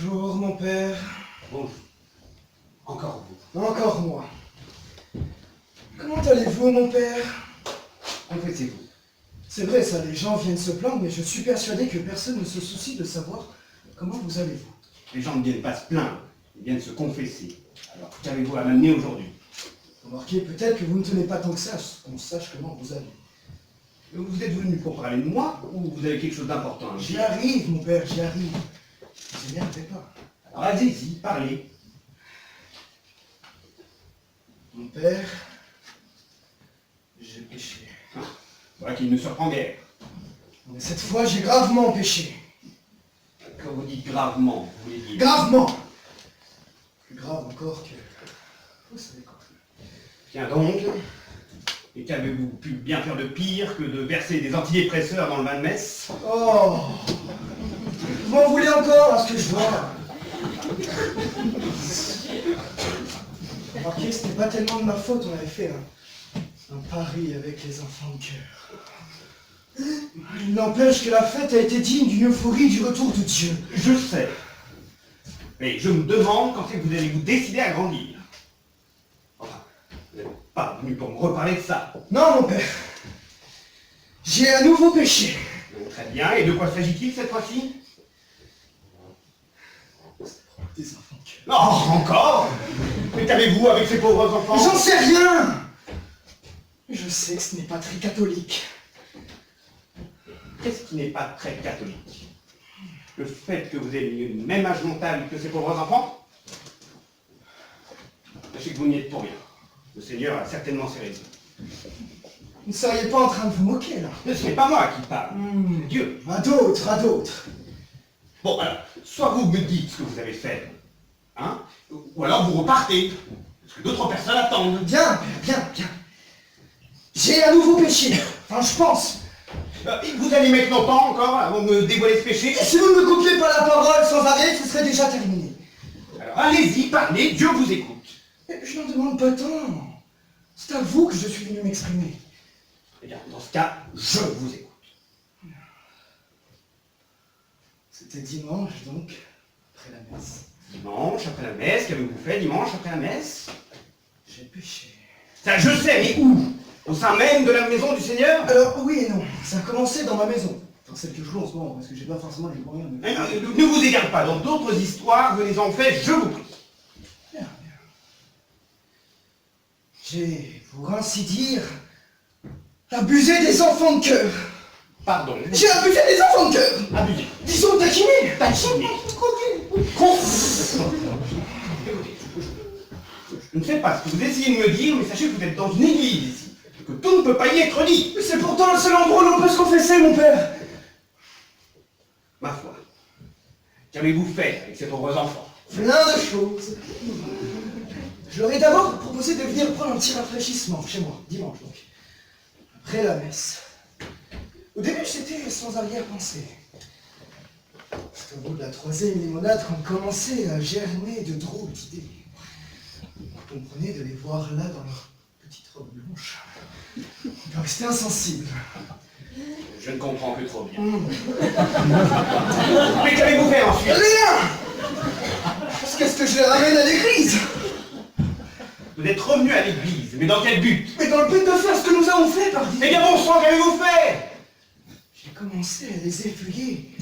Bonjour, mon père. Bonjour. Encore vous. Encore moi. Comment allez-vous, mon père? Confessez-vous. C'est vrai, ça, les gens viennent se plaindre, mais je suis persuadé que personne ne se soucie de savoir comment vous allez-vous. Les gens ne viennent pas se plaindre, ils viennent se confesser. Alors, qu'avez-vous à m'amener aujourd'hui? Remarquez peut-être que vous ne tenez pas tant que ça, à ce qu'on sache comment vous allez. Vous êtes venu pour parler de moi ou vous avez quelque chose d'important à me J'y dire? arrive, mon père, j'y arrive. Ne vous énervez pas. Alors allez-y, parlez. Mon père, j'ai péché. Voilà qui ne me surprend guère. Mais cette fois, j'ai gravement péché. Quand vous dites gravement, vous voulez dire... Gravement! Plus grave encore que... Vous savez quoi. Tiens donc, et qu'avez-vous pu bien faire de pire que de verser des antidépresseurs dans le vin de messe? Oh! Vous m'en voulez encore à ce que je vois? Remarquez, ce n'est pas tellement de ma faute, on avait fait un pari avec les enfants de cœur. Il n'empêche que la fête a été digne d'une euphorie du retour de Dieu. Je sais. Mais je me demande quand c'est que vous allez vous décider à grandir. Enfin, vous n'êtes pas venu pour me reparler de ça. Non, mon père. J'ai un nouveau péché. Très bien, et de quoi s'agit-il cette fois-ci? Des enfants de cœur. Non, encore? Mais qu'avez-vous avec ces pauvres enfants? J'en sais rien! Je sais que ce n'est pas très catholique. Qu'est-ce qui n'est pas très catholique? Le fait que vous ayez le même âge mental que ces pauvres enfants? Sachez que vous n'y êtes pour rien. Le Seigneur a certainement ses raisons. Vous ne seriez pas en train de vous moquer, là? Mais ce n'est pas moi qui parle, c'est Dieu. À d'autres, à d'autres. Bon, alors, soit vous me dites ce que vous avez fait, hein, ou alors vous repartez, parce que d'autres personnes attendent. Bien, père, bien. J'ai un nouveau péché. Enfin, je pense. Vous allez mettre longtemps encore avant de me dévoiler ce péché? Et si vous ne me coupiez pas la parole sans arrêt, ce serait déjà terminé. Alors allez-y, parlez, Dieu vous écoute. Mais je n'en demande pas tant. C'est à vous que je suis venu m'exprimer. Eh bien, dans ce cas, je vous écoute. C'était dimanche, donc, après la messe. Dimanche, après la messe, qu'avez-vous fait dimanche après la messe? J'ai péché. Ça, je sais, mais où? Au sein même de la maison du Seigneur? Alors, oui et non. Ça a commencé dans ma maison. Enfin, celle que je loue en ce moment, parce que j'ai pas forcément les moyens de... Ne vous égare pas, dans d'autres histoires, venez-en fait, je vous prie. Bien, bien. J'ai, pour ainsi dire, abusé des enfants de cœur. Pardon. J'ai abusé des enfants de cœur. Abusé. Disons taquiné. Taquiné. Je ne sais pas ce que vous essayez de me dire, mais sachez que vous êtes dans une église ici, que tout ne peut pas y être dit. Mais c'est pourtant le seul endroit où l'on peut se confesser, mon père. Ma foi, qu'avez-vous fait avec ces pauvres enfants? Plein de choses. Je leur ai d'abord proposé de venir prendre un petit rafraîchissement chez moi, dimanche donc, après la messe. Au début, c'était sans arrière-pensée. C'est au bout de la troisième limonade qu'on commençait à germer de drôles d'idées. Vous comprenez de les voir là dans leur petite robe blanche. Je restais insensible. Je ne comprends que trop bien. Mais qu'avez-vous fait ensuite? Rien! Qu'est-ce que je les ramène à l'église? Vous êtes revenu à l'église, mais dans quel but? Mais dans le but de faire ce que nous avons fait, pardi. Eh bien bon sang, qu'avez-vous fait? J'ai commencé à les effeuiller.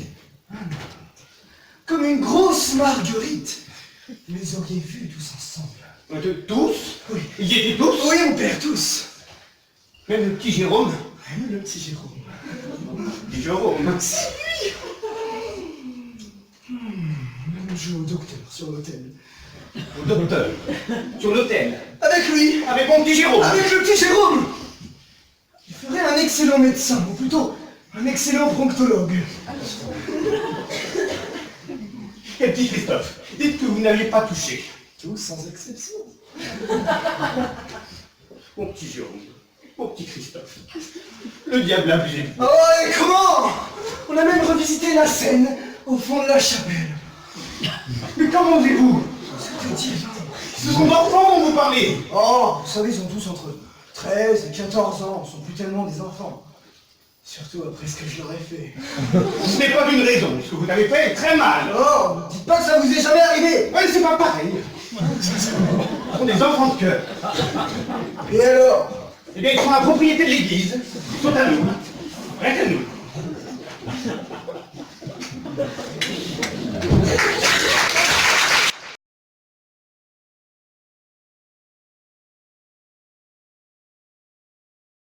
Comme une grosse marguerite. Vous les auriez vus tous ensemble. Tous? Oui. Ils étaient tous? Oui, mon père, tous. Même le petit Jérôme? Même le petit Jérôme. Petit Jérôme. Même jeu au docteur sur l'hôtel. Au docteur. Sur l'hôtel. Avec lui. Avec mon petit Jérôme. Avec le petit Jérôme. Il ferait un excellent médecin, ou plutôt un excellent pronctologue. Et petit Christophe, dites que vous n'aviez pas touché. Tous sans exception. Mon petit Jérôme. Mon petit Christophe. Le diable a abusé de vous. Oh, et comment? On a même revisité la scène au fond de la chapelle. Mais comment osez-vous? C'était divin. Ce sont d'enfants dont vous parlez. Oh, vous savez, ils ont tous entre 13 et 14 ans. Ce ne sont plus tellement des enfants. Surtout après ce que je leur ai fait. Ce n'est pas une raison. Ce que vous avez fait est très mal. Oh, ne dites pas que ça vous est jamais arrivé. Ouais, c'est pas pareil. Ce sont des enfants de cœur. Et alors? Eh bien, ils sont la propriété de l'église. Ils sont à nous. Rien qu'à nous.